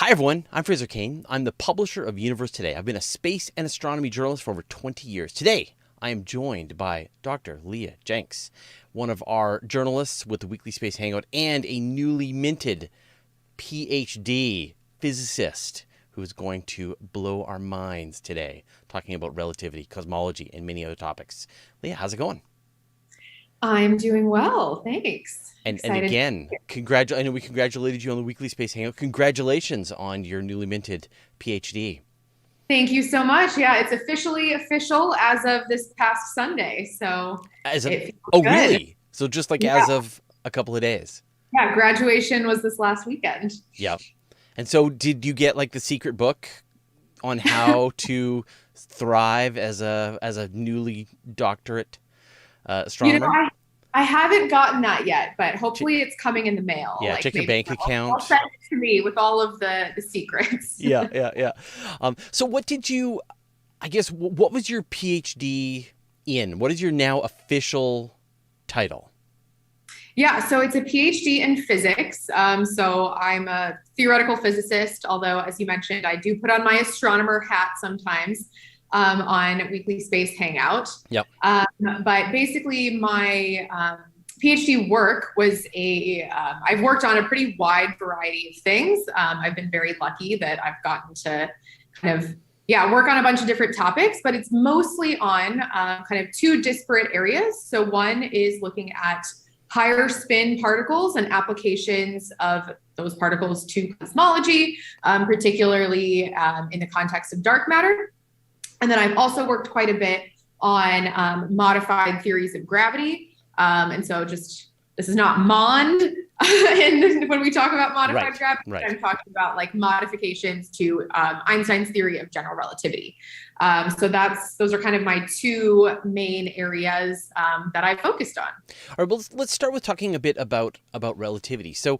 Hi, everyone. I'm Fraser Cain. I'm the publisher of Universe Today. I've been a space and astronomy journalist for over 20 years. Today, I am joined by Dr. Leah Jenks, one of our journalists with the weekly Space Hangout and a newly minted PhD physicist who is going to blow our minds today, talking about relativity, cosmology, and many other topics. Leah, how's it going? I'm doing well, thanks. And Excited. again, I know we congratulated you on the weekly Space Hangout. Congratulations on your newly minted PhD. Thank you so much. Yeah, it's officially official as of this past Sunday, so As of, it feels oh, good. really? So just like Yeah, as of a couple of days. yeah. Graduation was this last weekend. Yep. And so did you get like the secret book on how to thrive as a newly doctorate You know, astronomer? I haven't gotten that yet, but Ch- hopefully it's coming in the mail. yeah, Like check your maybe bank they'll account. send it to me with all of the secrets. Yeah, yeah, yeah. So what did you, I guess, what was your PhD in? What is your now official title? Yeah, so it's a PhD in physics. So I'm a theoretical physicist, although, as you mentioned, I do put on my astronomer hat sometimes on Weekly Space Hangout. Yep. But basically, my PhD work was I've worked on a pretty wide variety of things. I've been very lucky that I've gotten to kind of yeah, work on a bunch of different topics, but it's mostly on kind of two disparate areas. So one is looking at higher spin particles and applications of those particles to cosmology, particularly in the context of dark matter. And then I've also worked quite a bit on modified theories of gravity. And so just this is not MOND. And when we talk about modified Right, gravity, right. I'm talking about like modifications to Einstein's theory of general relativity. So those are kind of my two main areas that I focused on. All right, well, let's start with talking a bit about relativity. So,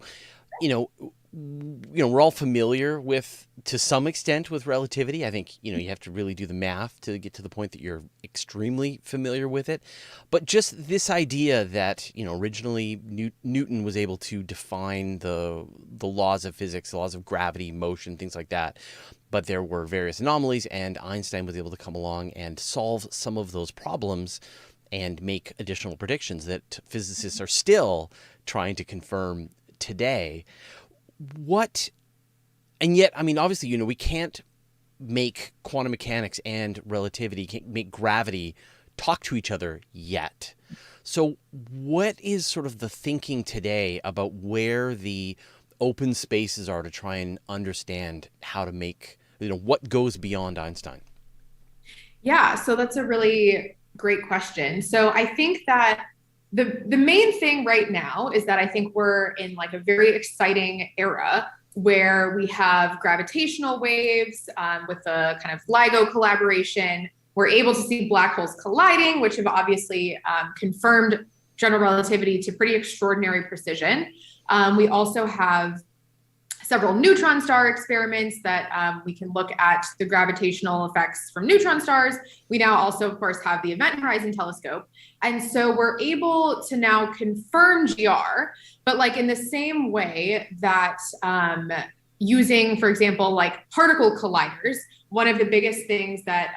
you know, we're all familiar with, to some extent, with relativity. I think, you have to really do the math to get to the point that you're extremely familiar with it. But just this idea that, originally Newton was able to define the laws of physics, the laws of gravity, motion, things like that. But there were various anomalies, and Einstein was able to come along and solve some of those problems and make additional predictions that physicists are still trying to confirm today. And yet, I mean, obviously, we can't make quantum mechanics and relativity, can't make gravity talk to each other yet. So what is sort of the thinking today about where the open spaces are to try and understand how to make, what goes beyond Einstein? Yeah, so that's a really great question. So I think that the main thing right now is that I think we're in like a very exciting era where we have gravitational waves with the kind of LIGO collaboration. We're able to see black holes colliding, which have obviously confirmed general relativity to pretty extraordinary precision. We also have several neutron star experiments that we can look at the gravitational effects from neutron stars. We now also, of course, have the Event Horizon Telescope. And so we're able to now confirm GR, but like in the same way that using, for example, like particle colliders, one of the biggest things that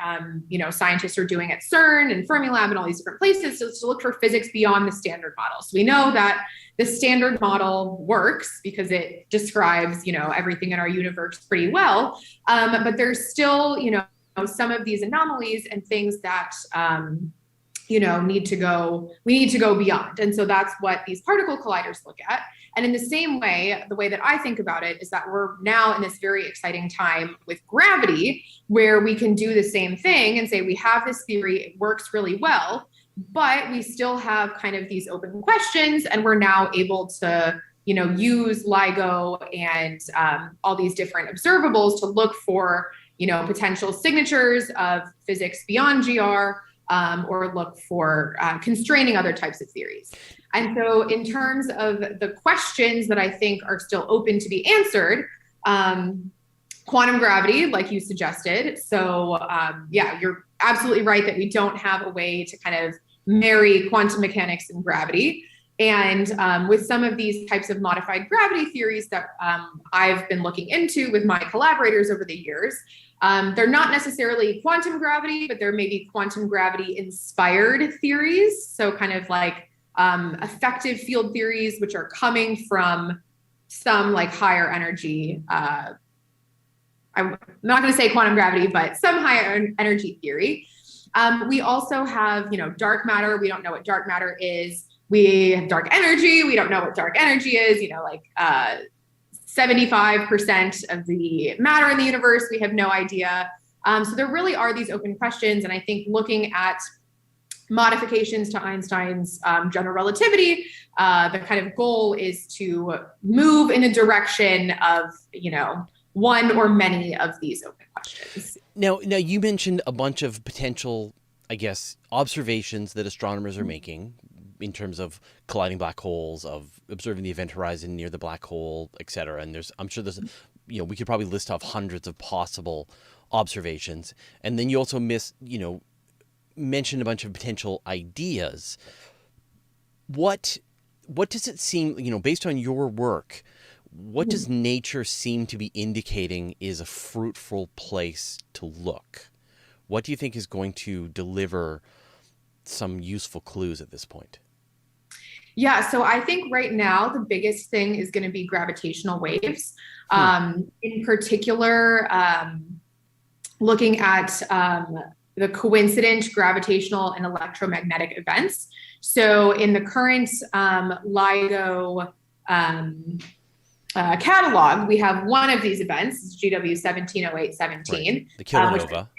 scientists are doing at CERN and Fermilab and all these different places is to look for physics beyond the standard model. So we know that the standard model works because it describes everything in our universe pretty well, but there's still some of these anomalies and things that we need to go beyond. And so that's what these particle colliders look at. And in the same way, the way that I think about it is that we're now in this very exciting time with gravity where we can do the same thing and say we have this theory, it works really well, but we still have kind of these open questions, and we're now able to use LIGO and all these different observables to look for potential signatures of physics beyond GR, or look for constraining other types of theories. And so in terms of the questions that I think are still open to be answered, quantum gravity, like you suggested. So yeah, you're absolutely right that we don't have a way to kind of marry quantum mechanics and gravity. And with some of these types of modified gravity theories that I've been looking into with my collaborators over the years, they're not necessarily quantum gravity, but they're maybe quantum gravity inspired theories. So kind of like effective field theories, which are coming from some like higher energy, I'm not going to say quantum gravity, but some higher energy theory. We also have, dark matter. We don't know what dark matter is. We have dark energy. We don't know what dark energy is, 75% of the matter in the universe, we have no idea. So there really are these open questions. And I think looking at modifications to Einstein's general relativity, the kind of goal is to move in a direction of, one or many of these open questions. Now you mentioned a bunch of potential, I guess, observations that astronomers are making in terms of colliding black holes, of observing the event horizon near the black hole, et cetera. And I'm sure there's, we could probably list off hundreds of possible observations. And then you also mentioned a bunch of potential ideas. What does it seem, based on your work, what does nature seem to be indicating is a fruitful place to look? What do you think is going to deliver some useful clues at this point? Yeah, so I think right now the biggest thing is going to be gravitational waves. In particular, looking at the coincident gravitational and electromagnetic events. So in the current LIGO catalog, we have one of these events, GW 170817. Right. The kilonova.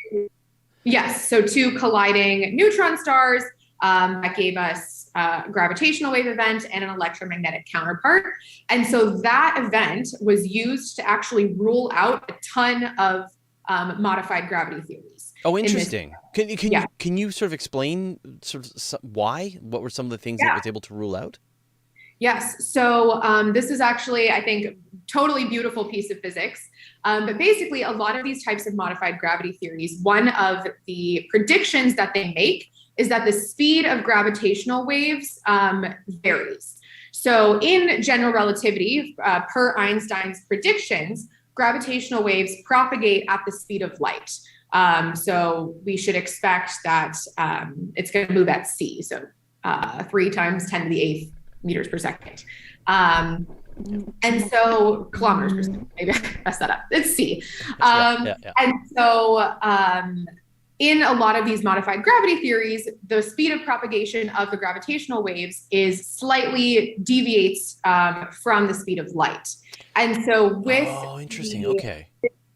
Yes, so two colliding neutron stars that gave us a gravitational wave event and an electromagnetic counterpart. And so that event was used to actually rule out a ton of modified gravity theories. Oh, interesting. Can you sort of explain why? What were some of the things that it was able to rule out? Yes. So this is actually, I think, totally beautiful piece of physics. But basically, a lot of these types of modified gravity theories, one of the predictions that they make is that the speed of gravitational waves varies. So in general relativity, per Einstein's predictions, gravitational waves propagate at the speed of light. So we should expect that it's going to move at c, so 3 times 10 to the 8th meters per second. And so kilometers per second, maybe I messed that up. It's c. And so in a lot of these modified gravity theories, the speed of propagation of the gravitational waves is slightly deviates from the speed of light. And so with the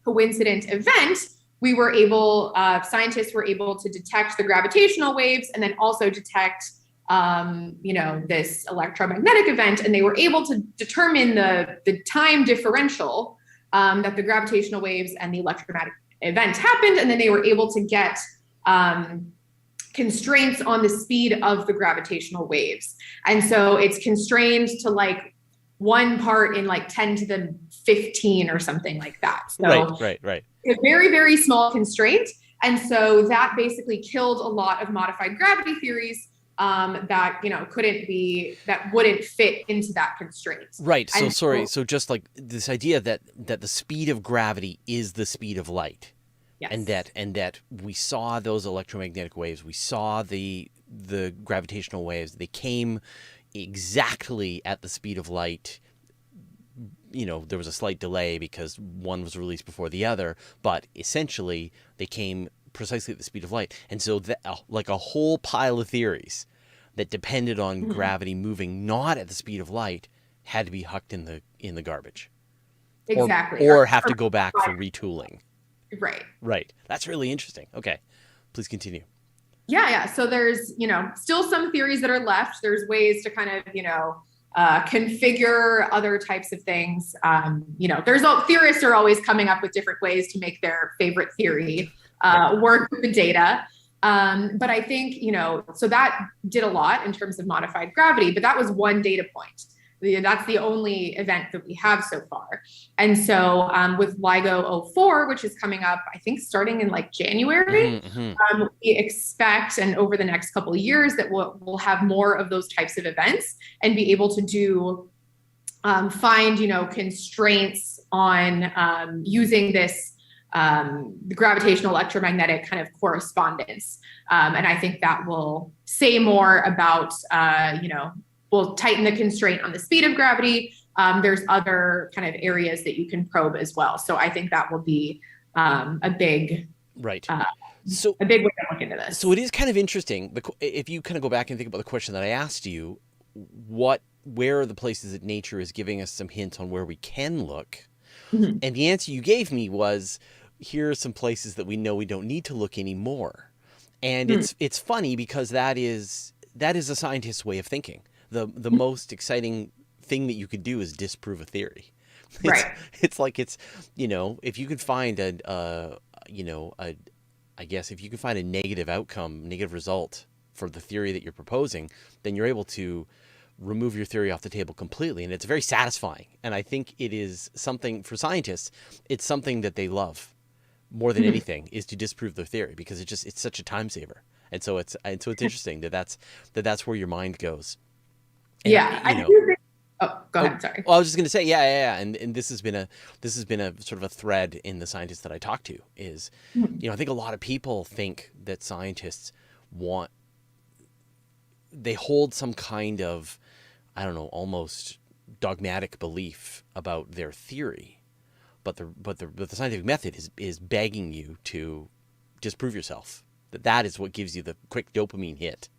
coincident event, we were able, scientists were able to detect the gravitational waves and then also detect this electromagnetic event, and they were able to determine the time differential that the gravitational waves and the electromagnetic event happened, and then they were able to get constraints on the speed of the gravitational waves. And so it's constrained to like 1 part in like 10 to the 15 or something like that. So right. A very, very small constraint. And so that basically killed a lot of modified gravity theories that wouldn't fit into that constraint. Right. So just like this idea that the speed of gravity is the speed of light. Yes. And that we saw those electromagnetic waves, we saw the gravitational waves, they came exactly at the speed of light. There was a slight delay because one was released before the other, but essentially they came precisely at the speed of light. And so like a whole pile of theories that depended on gravity moving not at the speed of light had to be hucked in the garbage. Exactly. Or have to go back for retooling. Right. That's really interesting. Okay. Please continue. Yeah. So there's, still some theories that are left. There's ways to kind of, configure other types of things. Theorists are always coming up with different ways to make their favorite theory work with the data. But I think, so that did a lot in terms of modified gravity, but that was one data point. That's the only event that we have so far. And so with LIGO 04, which is coming up, I think starting in like January, we expect, and over the next couple of years, that we'll have more of those types of events and be able to do find, constraints on using this gravitational electromagnetic kind of correspondence. And I think that will say more about, we'll tighten the constraint on the speed of gravity. There's other kind of areas that you can probe as well. So I think that will be a big, a big way to look into this. So it is kind of interesting. If you kind of go back and think about the question that I asked you, where are the places that nature is giving us some hints on where we can look? And the answer you gave me was, here are some places that we know we don't need to look anymore. And it's funny because that is a scientist's way of thinking. The most exciting thing that you could do is disprove a theory. It's like, if you could find if you could find a negative result for the theory that you're proposing, then you're able to remove your theory off the table completely. And it's very satisfying. And I think it is something for scientists, it's something that they love more than anything, is to disprove their theory, because it's such a time saver. And so it's interesting that's where your mind goes. And, go ahead. Sorry. Well, I was just going to say, yeah. And this has been a sort of a thread in the scientists that I talk to is, I think a lot of people think that scientists they hold some kind of, I don't know, almost dogmatic belief about their theory, but the scientific method is begging you to disprove yourself. That is what gives you the quick dopamine hit,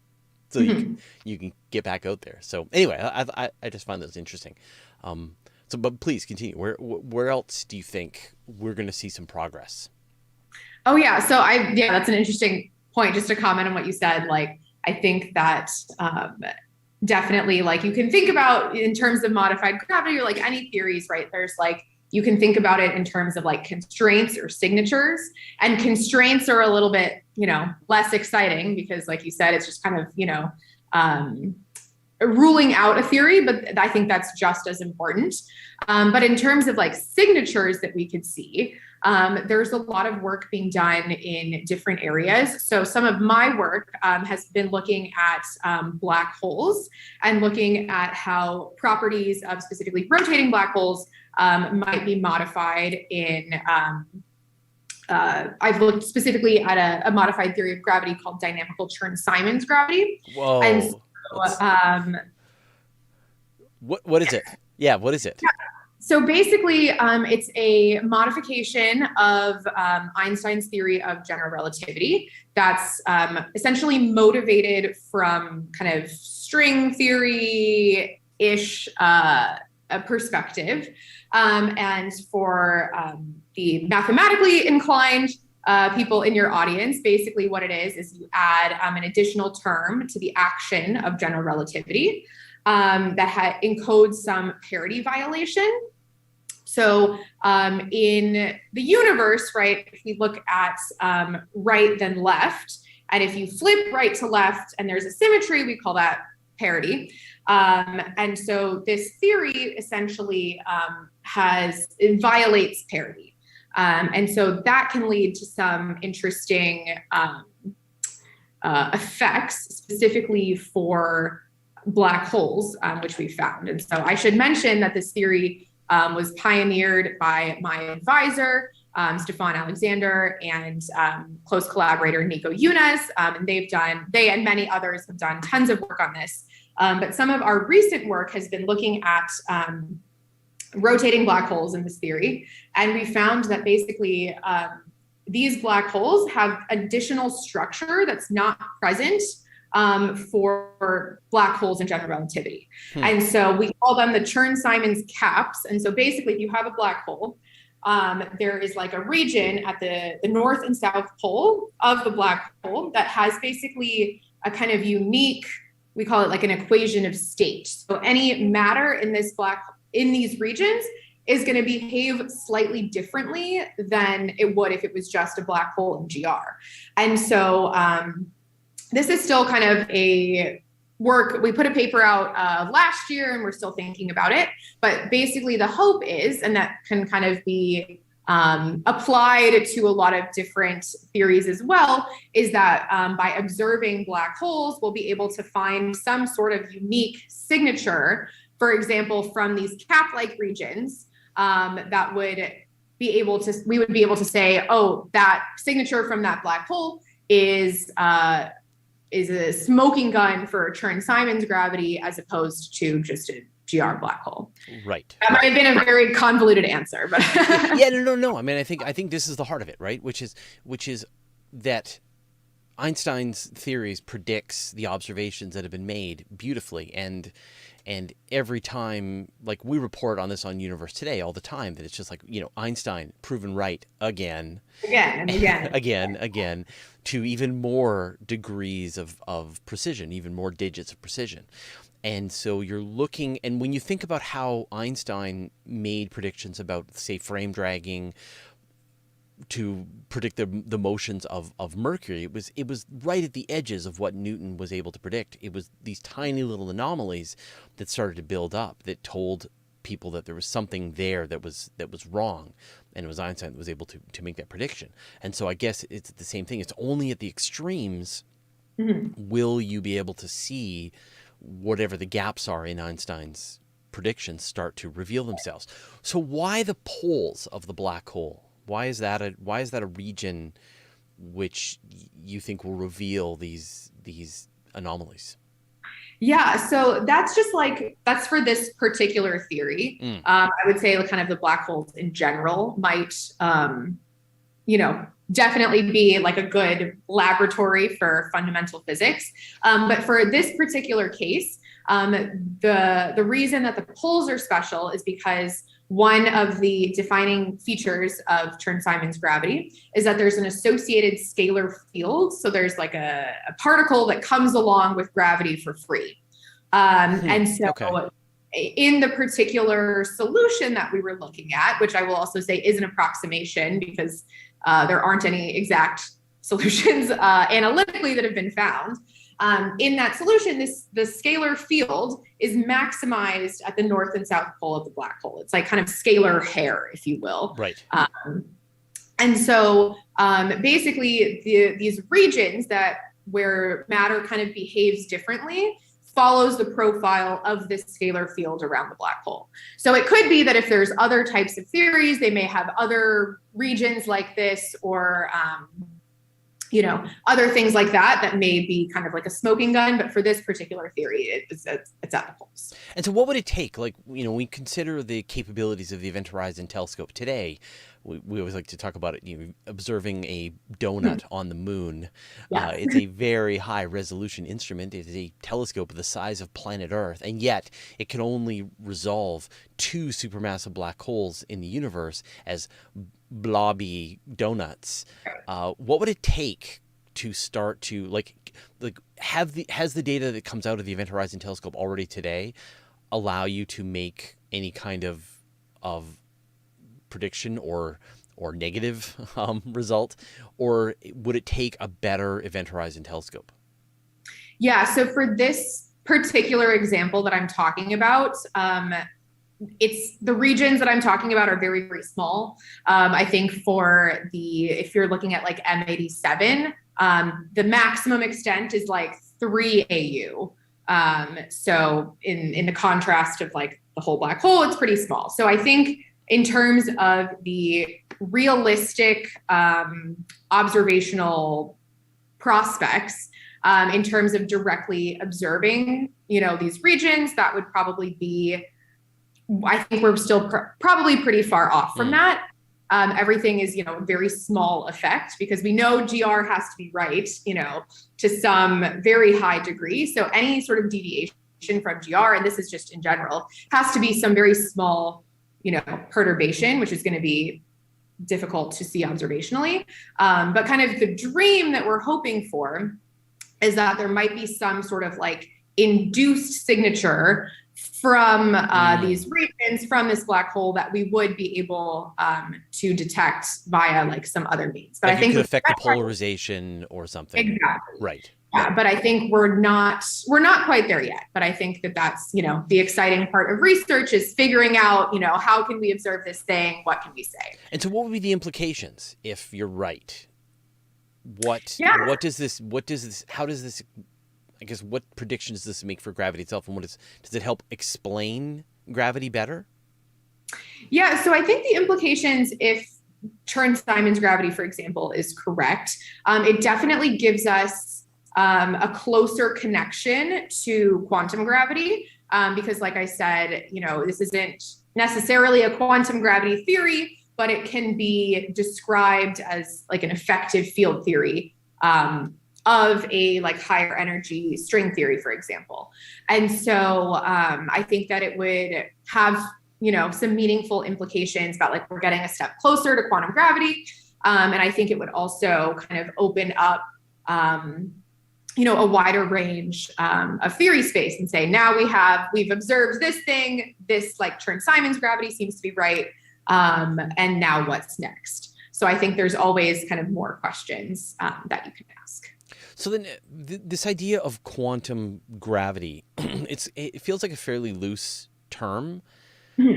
so you can get back out there. So anyway, I just find those interesting. But please continue. Where else do you think we're going to see some progress? Oh yeah, so that's an interesting point. Just to comment on what you said, like, I think that definitely, like, you can think about in terms of modified gravity or like any theories, right? There's like, you can think about it in terms of like constraints or signatures, and constraints are a little bit, less exciting because, like you said, it's just kind of, ruling out a theory, but I think that's just as important. But in terms of like signatures that we could see, there's a lot of work being done in different areas. So some of my work has been looking at black holes and looking at how properties of specifically rotating black holes might be modified in, I've looked specifically at a modified theory of gravity called dynamical Chern-Simons gravity. Whoa. And so, what is it? Yeah, what is it? Yeah. So basically, it's a modification of Einstein's theory of general relativity that's essentially motivated from kind of string theory-ish perspective. And for the mathematically inclined people in your audience, basically what it is you add an additional term to the action of general relativity that encodes some parity violation. So in the universe, right, if we look at right then left, and if you flip right to left and there's a symmetry, we call that parity. And so this theory essentially it violates parity. And so that can lead to some interesting effects, specifically for black holes, which we found. And so I should mention that this theory was pioneered by my advisor, Stefan Alexander, and close collaborator Nico Younes. And they and many others have done tons of work on this. But some of our recent work has been looking at rotating black holes in this theory. And we found that basically these black holes have additional structure that's not present for black holes in general relativity. And so we call them the Chern-Simons caps. And so basically, if you have a black hole, there is like a region at the north and south pole of the black hole that has basically a kind of unique, we call it like an equation of state. So any matter in these regions is going to behave slightly differently than it would if it was just a black hole in GR. And so this is still kind of a we put a paper out last year and we're still thinking about it. But basically the hope is, and that can kind of be applied to a lot of different theories as well, is that by observing black holes, we'll be able to find some sort of unique signature, for example, from these cap-like regions that would be able to, we would be able to say, oh, that signature from that black hole is a smoking gun for Chern-Simons gravity as opposed to just a GR black hole. Right. That might have been a very convoluted answer, but yeah, no. I mean, I think this is the heart of it, right? Which is that Einstein's theories predicts the observations that have been made beautifully, and every time, like, we report on this on Universe Today all the time, that it's just like, Einstein proven right again and again, to even more degrees of precision, even more digits of precision. And so you're looking, and when you think about how Einstein made predictions about, say, frame dragging to predict the motions of Mercury, it was right at the edges of what Newton was able to predict. It was these tiny little anomalies that started to build up that told people that there was something there that was wrong, and it was Einstein that was able to make that prediction. And so I guess it's the same thing. It's only at the extremes will you be able to see whatever the gaps are in Einstein's predictions start to reveal themselves. So why the poles of the black hole? Why is that a region which you think will reveal these anomalies? Yeah, so that's just that's for this particular theory. I would say kind of the black holes in general might, definitely be like a good laboratory for fundamental physics. But for this particular case, the reason that the poles are special is because one of the defining features of Chern-Simons gravity is that there's an associated scalar field. So there's like a particle that comes along with gravity for free. And so in the particular solution that we were looking at, which I will also say is an approximation because there aren't any exact solutions analytically that have been found. In that solution, the scalar field is maximized at the north and south pole of the black hole. It's like kind of scalar hair, if you will. Right. And so basically these regions where matter kind of behaves differently follows the profile of this scalar field around the black hole. So it could be that if there's other types of theories, they may have other regions like this, or other things like that may be kind of like a smoking gun. But for this particular theory, it's at the poles. And so what would it take? Like, we consider the capabilities of the Event Horizon Telescope today. We always like to talk about it, observing a donut on the moon. Yeah. It's a very high resolution instrument. It is a telescope the size of planet Earth, and yet it can only resolve 2 supermassive black holes in the universe as blobby donuts. What would it take to start to has the data that comes out of the Event Horizon Telescope already today allow you to make any kind of prediction or negative result, or would it take a better Event Horizon Telescope? Yeah, so for this particular example that I'm talking about, it's the regions that I'm talking about are very, very small. I think if you're looking at like M87, the maximum extent is like 3 AU. So in the contrast of like the whole black hole, it's pretty small. So I think in terms of the realistic observational prospects, in terms of directly observing, these regions, that would probably be, I think we're still probably pretty far off from that. Everything is, a very small effect because we know GR has to be right, to some very high degree. So any sort of deviation from GR, and this is just in general, has to be some very small, perturbation, which is going to be difficult to see observationally. But kind of the dream that we're hoping for is that there might be some sort of like induced signature from these regions, from this black hole, that we would be able to detect via like some other means. But like I think it could affect the polarization or something. Exactly. Right. Yeah, but I think we're not quite there yet. But I think that that's, the exciting part of research is figuring out, how can we observe this thing? What can we say? And so what would be the implications if you're right? Yeah. How does this, I guess, what prediction does this make for gravity itself? And does it help explain gravity better? Yeah, so I think the implications, if Chern-Simons gravity, for example, is correct, it definitely gives us a closer connection to quantum gravity, because like I said, this isn't necessarily a quantum gravity theory, but it can be described as like an effective field theory of a like higher energy string theory, for example. And so I think that it would have some meaningful implications about like we're getting a step closer to quantum gravity. And I think it would also kind of open up, a wider range of theory space and say, now we've observed this thing, this like Chern-Simons gravity seems to be right. And now what's next? So I think there's always kind of more questions that you can ask. So then this idea of quantum gravity, it feels like a fairly loose term.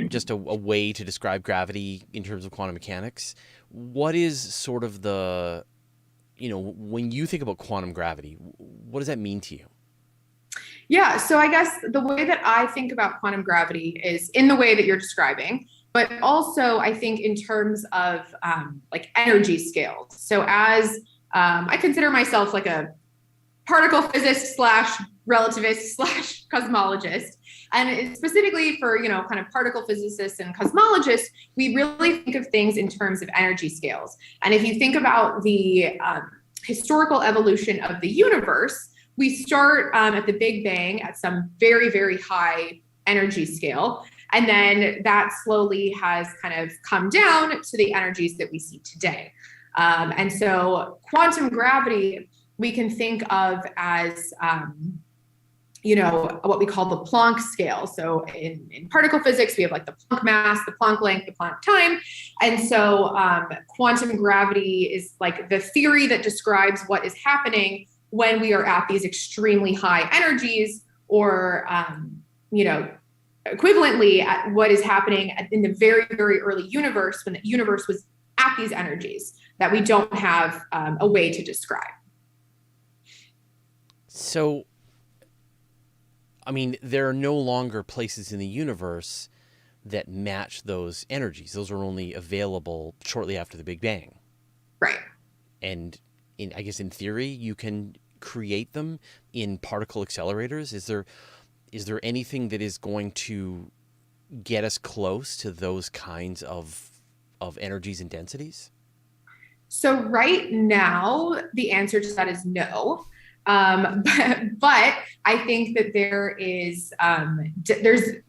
Just a way to describe gravity in terms of quantum mechanics. What is sort of the, when you think about quantum gravity, what does that mean to you? Yeah, so I guess the way that I think about quantum gravity is in the way that you're describing, but also I think in terms of like energy scales. So as I consider myself like a particle physicist / relativist / cosmologist. And specifically for, kind of particle physicists and cosmologists, we really think of things in terms of energy scales. And if you think about the historical evolution of the universe, we start at the Big Bang at some very, very high energy scale. And then that slowly has kind of come down to the energies that we see today. And so quantum gravity, we can think of as what we call the Planck scale. So in particle physics, we have like the Planck mass, the Planck length, the Planck time. And so quantum gravity is like the theory that describes what is happening when we are at these extremely high energies, or, equivalently at what is happening in the very, very early universe, when the universe was at these energies that we don't have a way to describe. So, I mean, there are no longer places in the universe that match those energies. Those are only available shortly after the Big Bang. Right. And I guess in theory, you can create them in particle accelerators. Is there anything that is going to get us close to those kinds of energies and densities? So right now, the answer to that is no. But I think that there's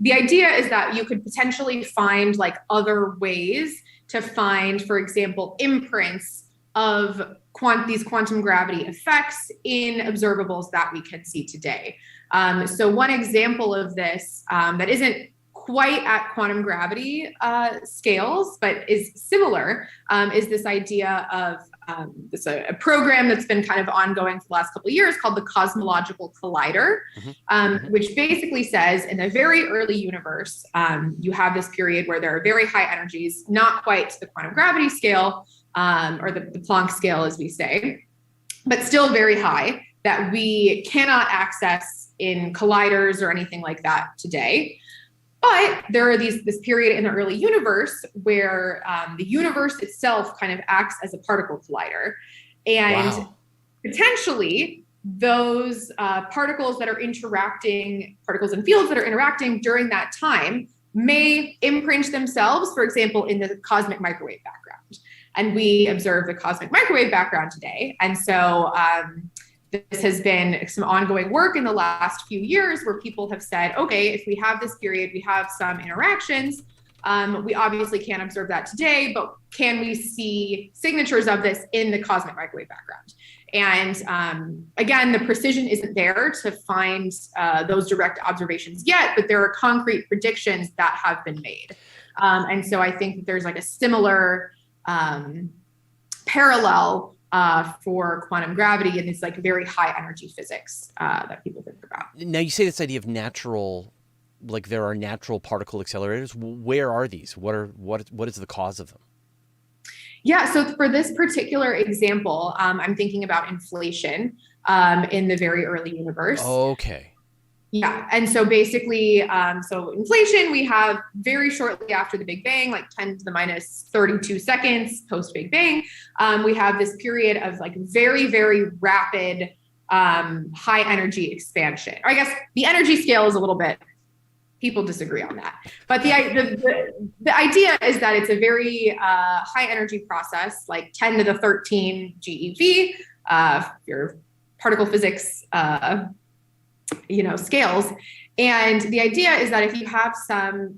the idea is that you could potentially find like other ways to find, for example, imprints of these quantum gravity effects in observables that we can see today. So one example of this that isn't quite at quantum gravity scales, but is similar, is this idea of a program that's been kind of ongoing for the last couple of years called the Cosmological Collider, which basically says in a very early universe, you have this period where there are very high energies, not quite to the quantum gravity scale, or the Planck scale, as we say, but still very high, that we cannot access in colliders or anything like that today. But there are this period in the early universe where the universe itself kind of acts as a particle collider. And potentially those particles that are interacting, particles and fields that are interacting during that time may imprint themselves, for example, in the cosmic microwave background. And we observe the cosmic microwave background today. And so this has been some ongoing work in the last few years where people have said, okay, if we have this period, we have some interactions. We obviously can't observe that today, but can we see signatures of this in the cosmic microwave background? And again, the precision isn't there to find those direct observations yet, but there are concrete predictions that have been made. And so I think that there's like a similar parallel for quantum gravity and these like very high energy physics that people think about. Now you say this idea of natural, like there are natural particle accelerators. Where are these? What is the cause of them? Yeah, so for this particular example, I'm thinking about inflation in the very early universe. Okay. Yeah, and so basically, so inflation we have very shortly after the Big Bang, like 10 to the minus 32 seconds post Big Bang. We have this period of like very, very rapid high energy expansion. Or I guess the energy scale is a little bit, people disagree on that. But the idea is that it's a very high energy process, like 10 to the 13 GeV, your particle physics scales. And the idea is that if you have some,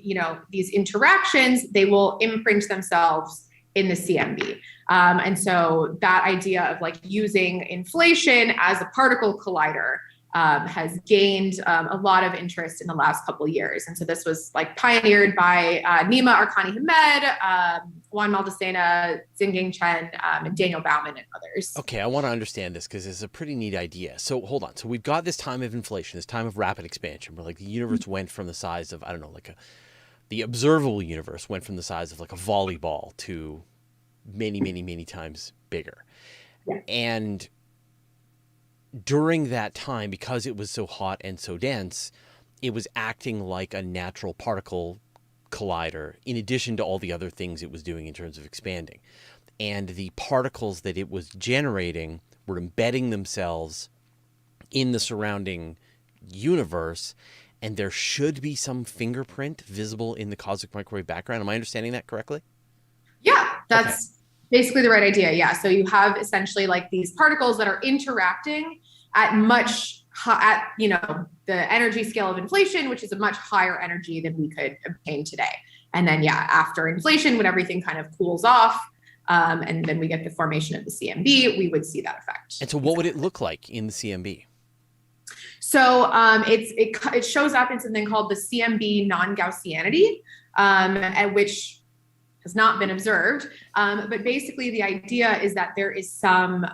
these interactions, they will imprint themselves in the CMB. And so that idea of like using inflation as a particle collider has gained a lot of interest in the last couple of years. And so this was like pioneered by Nima Arkani-Hamed, Juan Maldacena, Xingang Chen, and Daniel Bauman and others. Okay, I want to understand this because it's a pretty neat idea. So hold on. So we've got this time of inflation, this time of rapid expansion, where like the universe went from the size of, I don't know, the observable universe went from the size of like a volleyball to many, many, many times bigger. Yeah. And during that time, because it was so hot and so dense, it was acting like a natural particle collider in addition to all the other things it was doing in terms of expanding. And the particles that it was generating were embedding themselves in the surrounding universe, and there should be some fingerprint visible in the cosmic microwave background. Am I understanding that correctly? Yeah, that's basically the right idea. Yeah. So you have essentially like these particles that are interacting at the energy scale of inflation, which is a much higher energy than we could obtain today. And then, after inflation, when everything kind of cools off, and then we get the formation of the CMB, we would see that effect. And so what would it look like in the CMB? So it shows up in something called the CMB non-Gaussianity, which has not been observed. But basically the idea is that there is some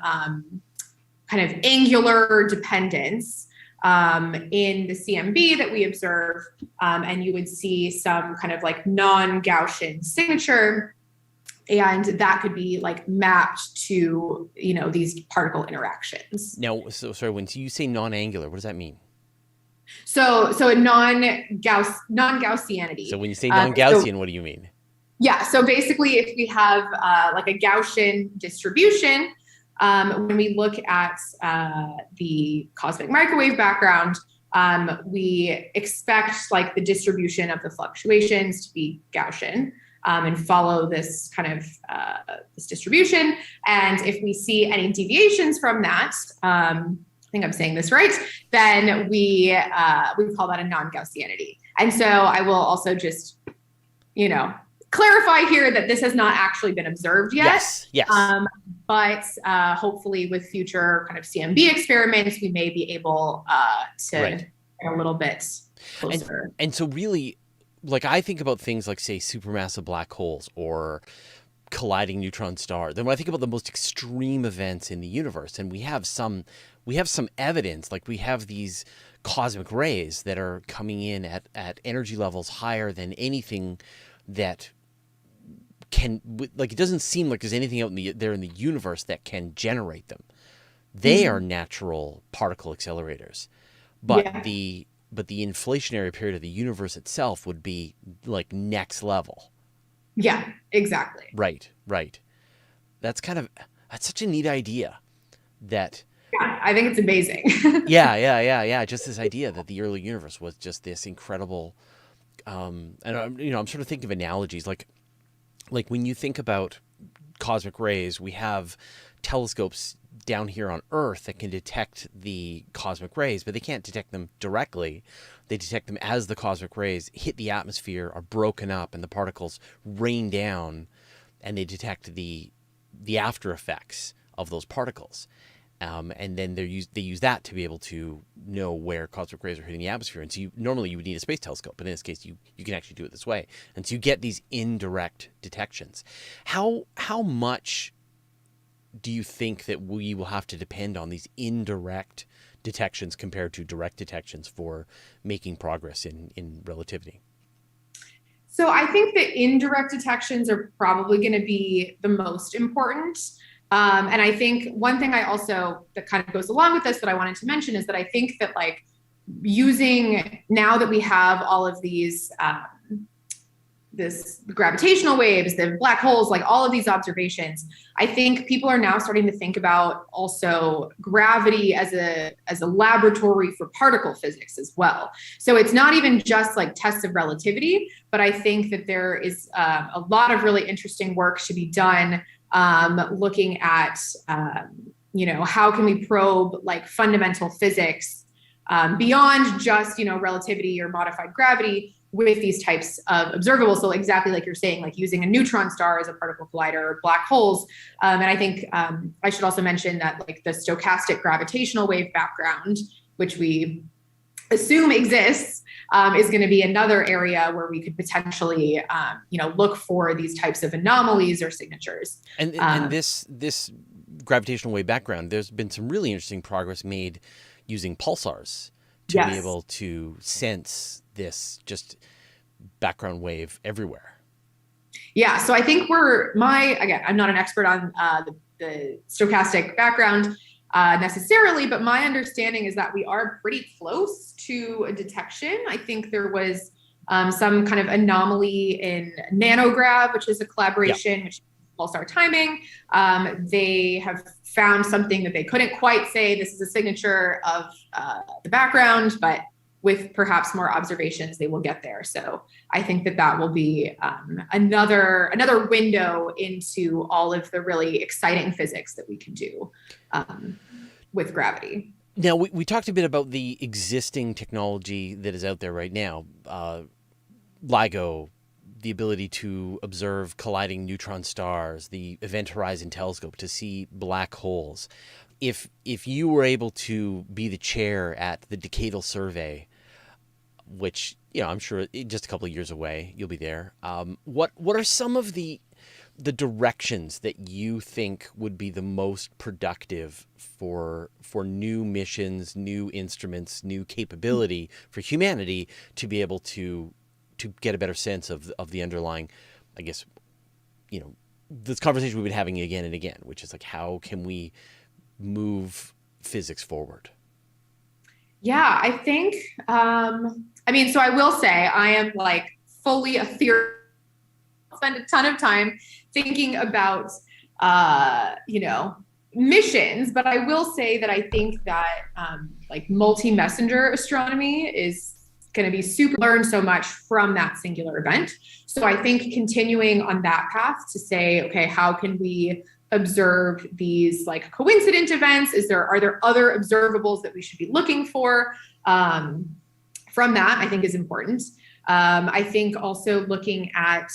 kind of angular dependence in the CMB that we observe, and you would see some kind of like non-Gaussian signature, and that could be like mapped to these particle interactions. Now, so sorry, when you say non-angular, what does that mean? So a non-Gaussianity. So when you say non-Gaussian, what do you mean? Yeah, so basically if we have like a Gaussian distribution, when we look at the cosmic microwave background, we expect like the distribution of the fluctuations to be Gaussian and follow this kind of this distribution. And if we see any deviations from that, I think I'm saying this right, then we call that a non-Gaussianity. And so I will also just, clarify here that this has not actually been observed yet. Yes. But hopefully with future kind of CMB experiments, we may be able to get a little bit closer. And so really, like I think about things like, say, supermassive black holes or colliding neutron stars. Then when I think about the most extreme events in the universe, and we have some evidence, like we have these cosmic rays that are coming in at energy levels higher than anything that can, like, it doesn't seem like there's anything out there in the universe that can generate them. They are natural particle accelerators, but the inflationary period of the universe itself would be like next level. Yeah, exactly. Right. That's such a neat idea. That. Yeah, I think it's amazing. Yeah. Just this idea that the early universe was just this incredible. And I'm sort of thinking of analogies like when you think about cosmic rays, we have telescopes down here on Earth that can detect the cosmic rays, but they can't detect them directly. They detect them as the cosmic rays hit the atmosphere, are broken up, and the particles rain down, and they detect the after effects of those particles. And then they use that to be able to know where cosmic rays are hitting the atmosphere. And so normally you would need a space telescope, but in this case you can actually do it this way. And so you get these indirect detections. How much do you think that we will have to depend on these indirect detections compared to direct detections for making progress in relativity? So I think the indirect detections are probably going to be the most important. And I think one thing I also that kind of goes along with this that I wanted to mention is that I think that like using now that we have all of these this gravitational waves, the black holes, like all of these observations, I think people are now starting to think about also gravity as a laboratory for particle physics as well. So it's not even just like tests of relativity, but I think that there is a lot of really interesting work to be done looking at how can we probe like fundamental physics beyond just relativity or modified gravity with these types of observables. So exactly like you're saying, like using a neutron star as a particle collider or black holes. And I think I should also mention that like the stochastic gravitational wave background, which we assume exists, is going to be another area where we could potentially, look for these types of anomalies or signatures. And this gravitational wave background, there's been some really interesting progress made using pulsars to be able to sense this just background wave everywhere. Yeah, so I think I'm not an expert on the stochastic background necessarily, but my understanding is that we are pretty close to a detection. I think there was some kind of anomaly in nanograv, which is a collaboration, which is pulsar timing. They have found something that they couldn't quite say this is a signature of the background, but with perhaps more observations, they will get there. So I think that will be another window into all of the really exciting physics that we can do with gravity. Now, we talked a bit about the existing technology that is out there right now. LIGO, the ability to observe colliding neutron stars, the Event Horizon Telescope to see black holes. If you were able to be the chair at the Decadal Survey, which I'm sure just a couple of years away, you'll be there. What are some of the directions that you think would be the most productive for new missions, new instruments, new capability for humanity to be able to get a better sense of the underlying, I guess, this conversation we've been having again and again, which is like, how can we move physics forward? Yeah, I think, so I will say I am like fully a theorist. Spend a ton of time thinking about, missions, but I will say that I think that like multi-messenger astronomy is going to be learn so much from that singular event. So I think continuing on that path to say, okay, how can we observe these like coincident events? Are there other observables that we should be looking for? From that, I think is important. I think also looking at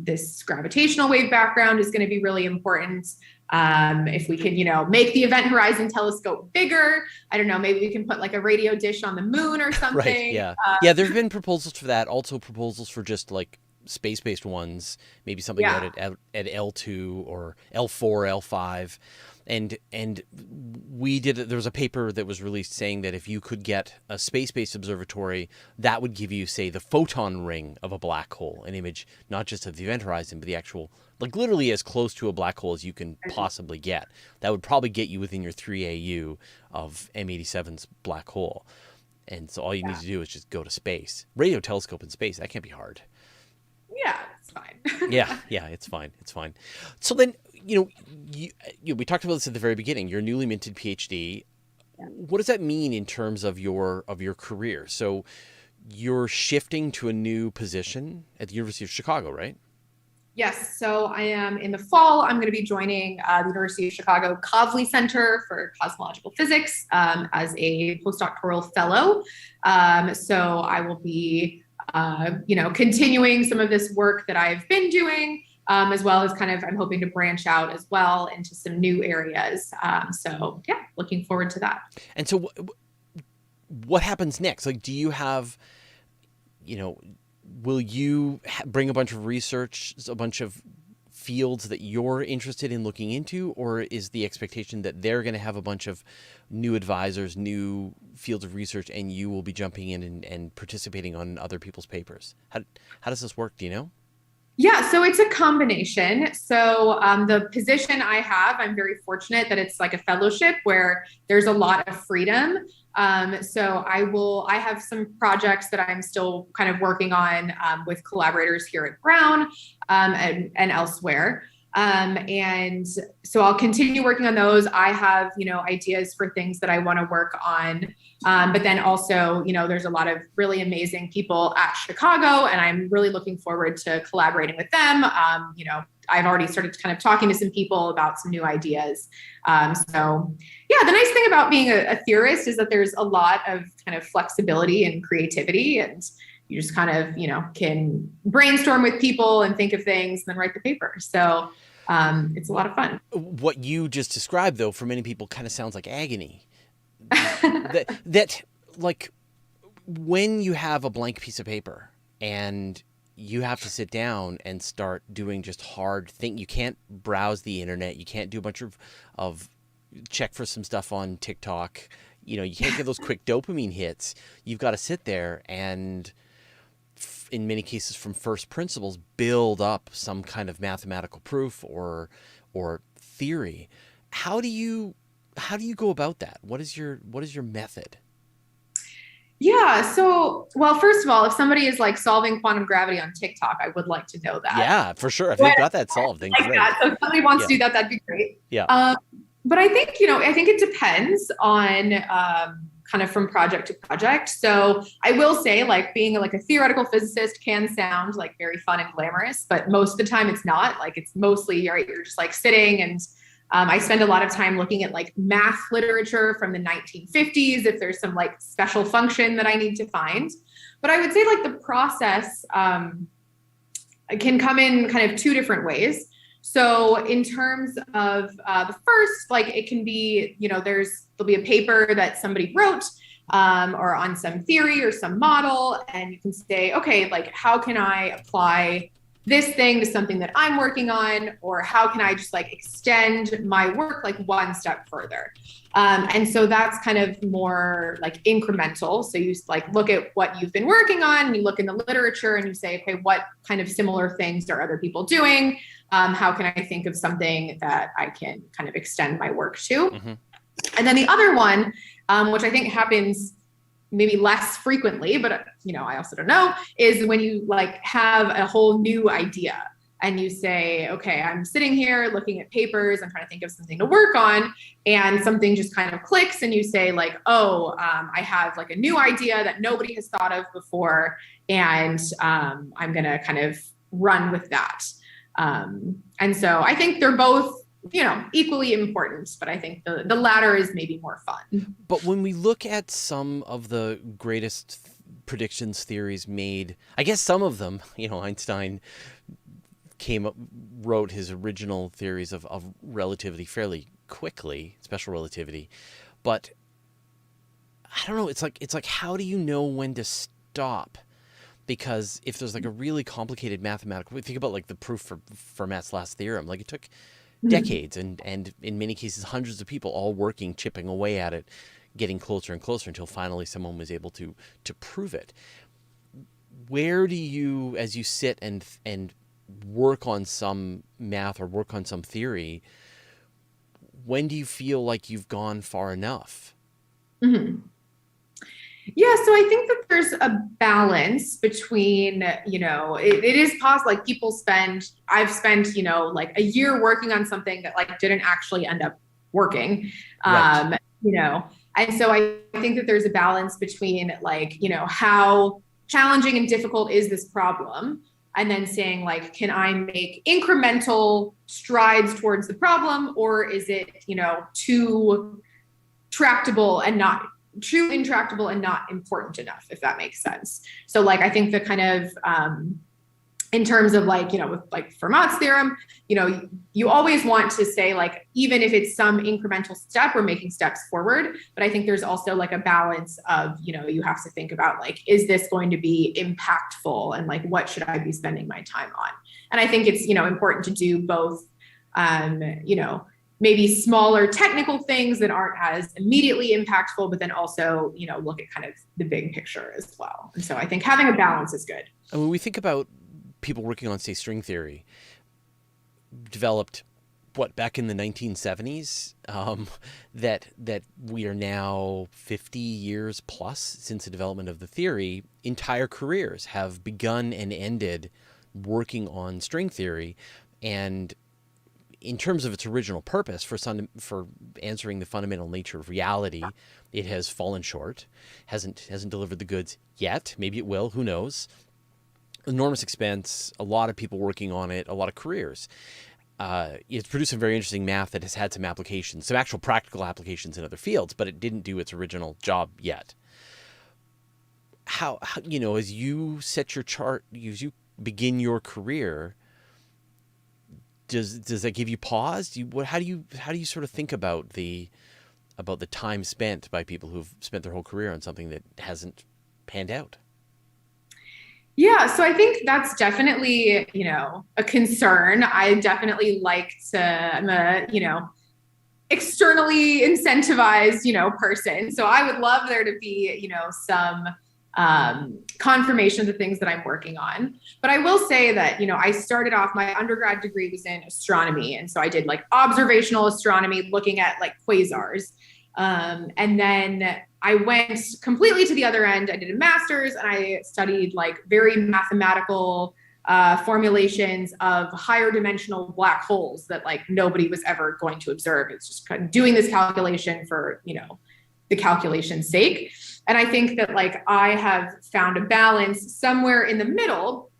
this gravitational wave background is going to be really important. If we can, make the Event Horizon Telescope bigger, I don't know, maybe we can put like a radio dish on the moon or something. Right, yeah. There's been proposals for that, also proposals for just like space-based ones, maybe something out at L2 or L4, L5. And there was a paper that was released saying that if you could get a space-based observatory, that would give you, say, the photon ring of a black hole, an image not just of the event horizon, but the actual, like literally as close to a black hole as you can possibly get. That would probably get you within your 3AU of M87's black hole. And so all you need to do is just go to space. Radio telescope in space, that can't be hard. Yeah, it's fine. yeah, it's fine. It's fine. So then, we talked about this at the very beginning. Your newly minted PhD. Yeah. What does that mean in terms of your career? So you're shifting to a new position at the University of Chicago, right? Yes. So I am in the fall. I'm going to be joining the University of Chicago Kavli Center for Cosmological Physics as a postdoctoral fellow. So I will be continuing some of this work that I've been doing, as well as I'm hoping to branch out as well into some new areas. So yeah, looking forward to that. And so what happens next? Like, do you have, will you bring a bunch of research, a bunch of fields that you're interested in looking into, or is the expectation that they're going to have a bunch of new advisors, new fields of research, and you will be jumping in and participating on other people's papers? How does this work? Do you know? Yeah, so it's a combination. So the position I have, I'm very fortunate that it's like a fellowship where there's a lot of freedom. So I have some projects that I'm still kind of working on with collaborators here at Brown and elsewhere. And so I'll continue working on those. I have, ideas for things that I want to work on. But then also, there's a lot of really amazing people at Chicago, and I'm really looking forward to collaborating with them. I've already started kind of talking to some people about some new ideas. So yeah, the nice thing about being a theorist is that there's a lot of kind of flexibility and creativity, and you just kind of, can brainstorm with people and think of things and then write the paper. So it's a lot of fun. What you just described, though, for many people kind of sounds like agony. that like when you have a blank piece of paper and you have to sit down and start doing just hard thing. You can't browse the internet. You can't do a bunch of check for some stuff on TikTok. You can't get those quick dopamine hits. You've got to sit there and, in many cases, from first principles, build up some kind of mathematical proof or theory. How do you go about that? What is your method? Yeah. So, well, first of all, if somebody is like solving quantum gravity on TikTok, I would like to know that. Yeah, for sure. If they've got that solved, then great. That. So if somebody wants to do that, that'd be great. Yeah. But I think, I think it depends on kind of from project to project. So I will say, like, being like a theoretical physicist can sound like very fun and glamorous, but most of the time it's not. Like, it's mostly, you're just like sitting, and I spend a lot of time looking at like math literature from the 1950s, if there's some like special function that I need to find. But I would say like the process can come in kind of two different ways. So in terms of the first, like, it can be, there'll be a paper that somebody wrote or on some theory or some model, and you can say, okay, like, how can I apply this thing to something that I'm working on, or how can I just like extend my work like one step further? And so that's kind of more like incremental. So you like look at what you've been working on, and you look in the literature and you say, okay, what kind of similar things are other people doing? How can I think of something that I can kind of extend my work to? Mm-hmm. And then the other one, which I think happens maybe less frequently, but I also don't know, is when you like have a whole new idea and you say, okay, I'm sitting here looking at papers, I'm trying to think of something to work on, and something just kind of clicks, and you say like, I have like a new idea that nobody has thought of before, and I'm gonna kind of run with that. And so I think they're both equally important, but I think the latter is maybe more fun. But when we look at some of the greatest predictions theories made, I guess some of them, Einstein wrote his original theories of relativity fairly quickly, special relativity. But I don't know, it's like how do you know when to stop? Because if there's like a really complicated mathematical, think about like the proof for Fermat's last theorem, like it took decades and in many cases hundreds of people all working, chipping away at it, getting closer and closer until finally someone was able to prove it. Where do you, as you sit and work on some math or work on some theory, when do you feel like you've gone far enough? Mm-hmm. Yeah, so I think that there's a balance between, it is possible, like I've spent, like a year working on something that like didn't actually end up working, right. And so I think that there's a balance between like, how challenging and difficult is this problem? And then saying like, can I make incremental strides towards the problem, or is it, too intractable and not important enough, if that makes sense. So like, I think the kind of, in terms of like, with like Fermat's theorem, you always want to say like, even if it's some incremental step, we're making steps forward. But I think there's also like a balance of, you have to think about like, is this going to be impactful? And like, what should I be spending my time on? And I think it's, important to do both, maybe smaller technical things that aren't as immediately impactful, but then also, look at kind of the big picture as well. And so I think having a balance is good. And when we think about people working on, say, string theory, developed back in the 1970s, that we are now 50 years plus since the development of the theory, entire careers have begun and ended working on string theory. And in terms of its original purpose for answering the fundamental nature of reality, it has fallen short, hasn't delivered the goods yet. Maybe it will, who knows? Enormous expense, a lot of people working on it, a lot of careers. It's produced some very interesting math that has had some applications, some actual practical applications in other fields, but it didn't do its original job yet. How as you set your chart, as you begin your career, does that give you pause? How do you sort of think about the time spent by people who've spent their whole career on something that hasn't panned out? Yeah, so I think that's definitely, a concern. I definitely I'm a, externally incentivized, person. So I would love there to be, some confirmation of the things that I'm working on. But I will say that, I started off, my undergrad degree was in astronomy. And so I did observational astronomy, looking at quasars. And then I went completely to the other end. I did a master's and I studied very mathematical formulations of higher dimensional black holes that nobody was ever going to observe. It's just kind of doing this calculation for, the calculation's sake. And I think that I have found a balance somewhere in the middle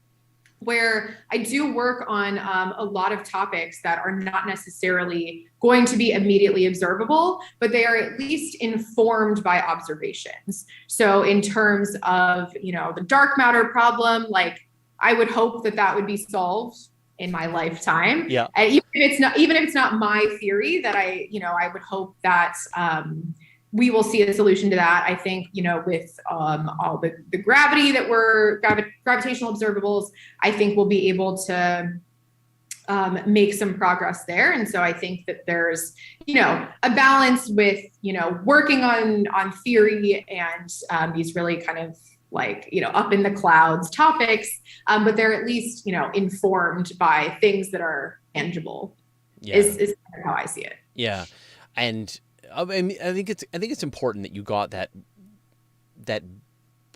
where I do work on a lot of topics that are not necessarily going to be immediately observable, but they are at least informed by observations. So in terms of, the dark matter problem, I would hope that would be solved in my lifetime. Yeah. And even if it's not my theory, that I would hope that we will see a solution to that. I think, with all the gravity that gravitational observables, I think we'll be able to make some progress there. And so I think that there's, a balance with, working on theory and these really kind of up in the clouds topics, but they're at least, informed by things that are tangible. Yeah. Is kind of how I see it. Yeah. And I think it's important that you got that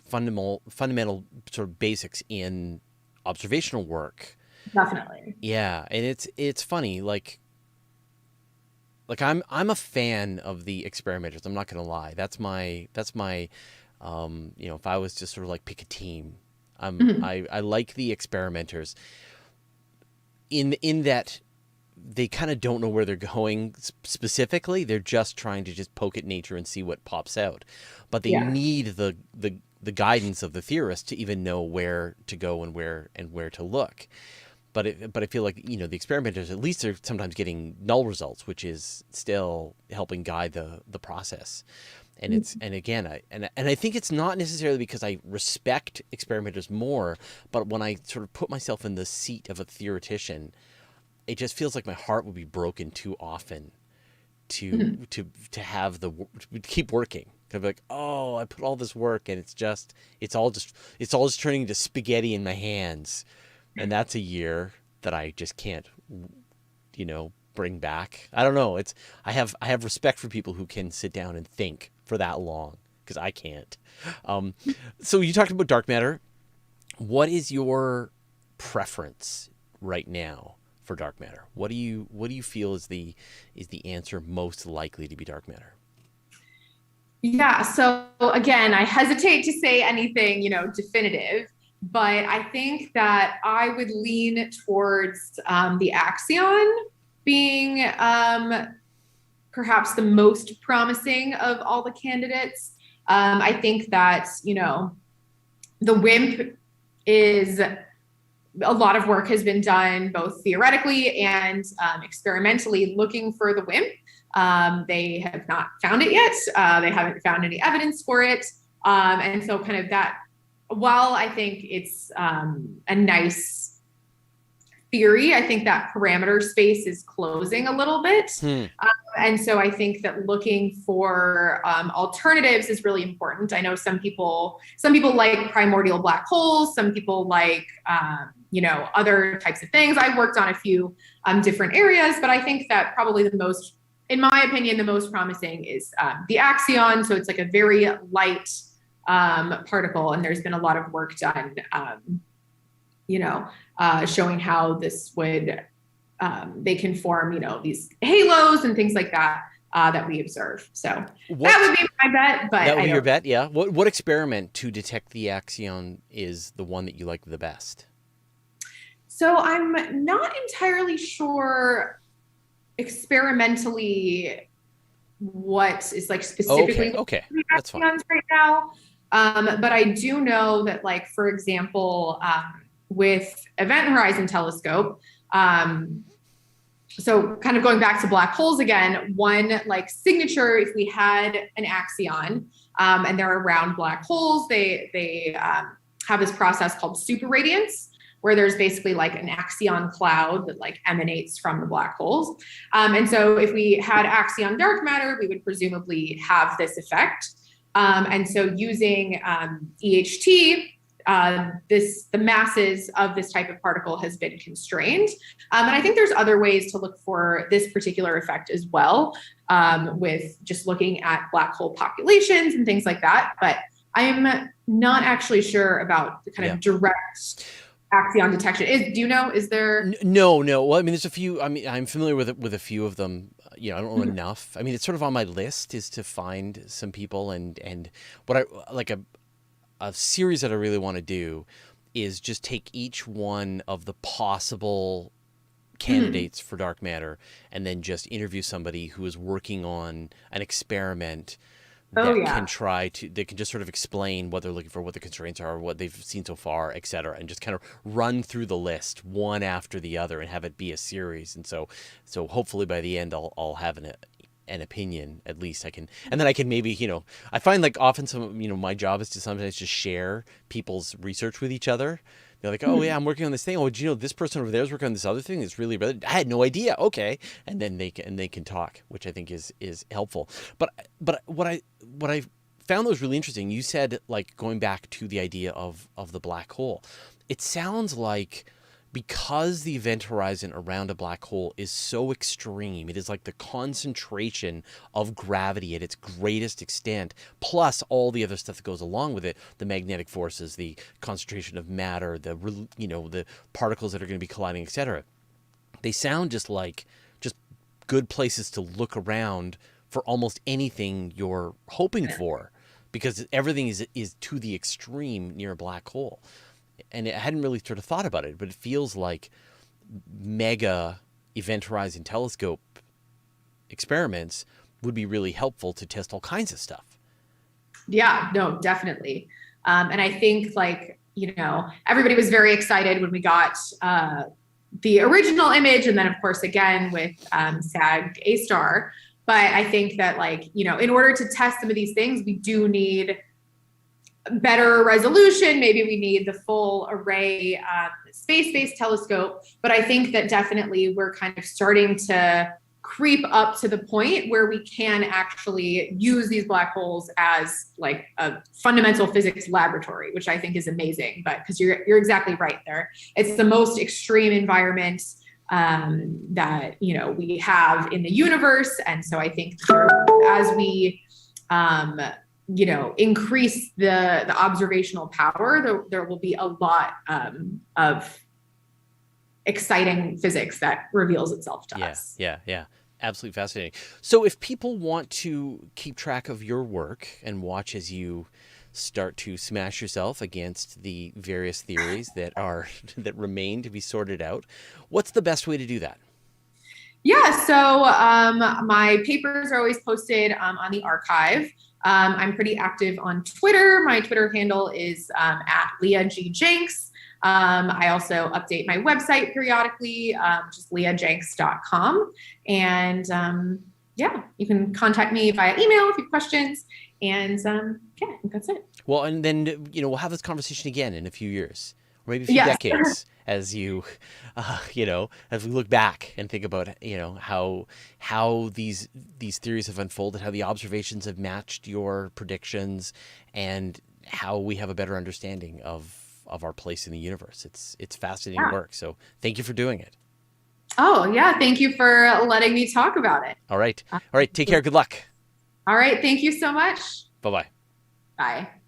fundamental sort of basics in observational work. Definitely. Yeah, and it's funny, I'm a fan of the experimenters. I'm not gonna lie. That's my if I was to sort of pick a team, I like the experimenters in that they kind of don't know where they're going specifically. They're just trying to just poke at nature and see what pops out. But they need the guidance of the theorist to even know where to go and where to look. But I feel like, the experimenters, at least they're sometimes getting null results, which is still helping guide the process. And I think it's not necessarily because I respect experimenters more, but when I sort of put myself in the seat of a theoretician, it just feels like my heart would be broken too often to have to keep working. To be like, oh, I put all this work and it's all just turning into spaghetti in my hands, and that's a year that I just can't, bring back. I don't know. I have respect for people who can sit down and think for that long, because I can't. So you talked about dark matter. What is your preference right now for dark matter? What do you feel is the answer most likely to be dark matter? Yeah. So again, I hesitate to say anything, definitive, but I think that I would lean towards the axion being perhaps the most promising of all the candidates. I think that, the WIMP is, a lot of work has been done both theoretically and experimentally looking for the WIMP. They have not found it yet. They haven't found any evidence for it. And so kind of that, while I think it's a nice theory, I think that parameter space is closing a little bit. And so I think that looking for alternatives is really important. I know some people like primordial black holes. Some people like, other types of things. I've worked on a few different areas, but I think that probably in my opinion, the most promising is the axion. So it's like a very light particle. And there's been a lot of work done, showing how this would, they can form, these halos and things like that, that we observe. So that would be my bet. But that would be your bet, yeah. What experiment to detect the axion is the one that you like the best? So I'm not entirely sure experimentally what is like specifically okay. That's fine. Right now. But I do know that, like, for example, with Event Horizon Telescope, so kind of going back to black holes again, one like signature, if we had an axion and they're around black holes, they have this process called superradiance, where there's basically like an axion cloud that like emanates from the black holes. And so if we had axion dark matter, we would presumably have this effect. And so using EHT, the masses of this type of particle has been constrained. And I think there's other ways to look for this particular effect as well, with just looking at black hole populations and things like that. But I am not actually sure about the kind of direct axion detection. Do you know, is there? No. Well, I mean, there's a few, I mean, I'm familiar with a few of them. I don't know enough. I mean, it's sort of on my list is to find some people and what I like a series that I really want to do is just take each one of the possible candidates for dark matter and then just interview somebody who is working on an experiment that they can just sort of explain what they're looking for, what the constraints are, what they've seen so far, et cetera, and just kind of run through the list one after the other and have it be a series. And so hopefully by the end I'll have an opinion, at least I can, and then I can maybe, I find like often some, my job is to sometimes just share people's research with each other. They're like, oh yeah, I'm working on this thing. Oh, this person over there is working on this other thing. It's really, I had no idea. Okay. And then they can talk, which I think is helpful. But what I found that was really interesting, you said, like, going back to the idea of the black hole, it sounds like because the event horizon around a black hole is so extreme, it is like the concentration of gravity at its greatest extent, plus all the other stuff that goes along with it, the magnetic forces, the concentration of matter, the particles that are going to be colliding, etc. They sound just good places to look around for almost anything you're hoping for, because everything is to the extreme near a black hole. And I hadn't really sort of thought about it, but it feels like mega Event Horizon Telescope experiments would be really helpful to test all kinds of stuff. Yeah, no, definitely. And I think, like, everybody was very excited when we got the original image, and then of course again with SAG A-star. But I think that, like, in order to test some of these things, we do need better resolution. Maybe we need the full array space-based telescope. But I think that definitely we're kind of starting to creep up to the point where we can actually use these black holes as like a fundamental physics laboratory, which I think is amazing. But because you're exactly right there, it's the most extreme environment that we have in the universe. And so I think as we increase the observational power, there will be a lot of exciting physics that reveals itself to us. Yeah. Absolutely fascinating. So if people want to keep track of your work and watch as you start to smash yourself against the various theories that remain to be sorted out, what's the best way to do that? Yeah, so my papers are always posted on the archive. I'm pretty active on Twitter. My Twitter handle is at Leah G. Jenks. I also update my website periodically, just leahjenks.com. And you can contact me via email if you have questions. And I think that's it. Well, and then, we'll have this conversation again in a few years. or maybe a few Yes. decades as you, as we look back and think about, how these theories have unfolded, how the observations have matched your predictions, and how we have a better understanding of our place in the universe. It's fascinating work. So thank you for doing it. Oh, yeah. Thank you for letting me talk about it. All right. All right. Take care. Good luck. All right. Thank you so much. Bye-bye. Bye.